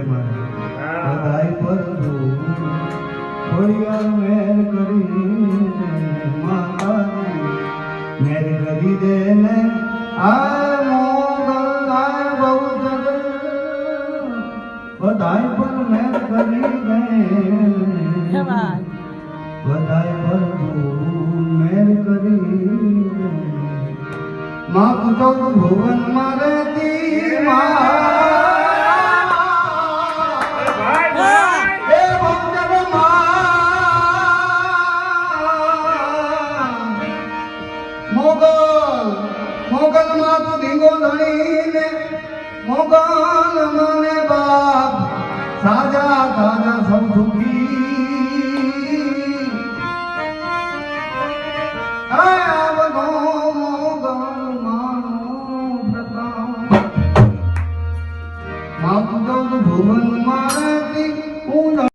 બધાય પર થોડી વાર મેર કરી માતાજી મેર કરી દે ને આ મોગલ આ બહુ જગત બધાય પર મેર કરી દે બધાય પર મેર કરી દે માં તું તો ભુવન માં રહેતી મોગલ માં તું ધીંગો ધણીને મોગલ મને બાપ સાજા તાજા સૌ સુખી આ બધો મોગલ માનો પ્રતાપ માં તું તો ભુવન માં રહેતી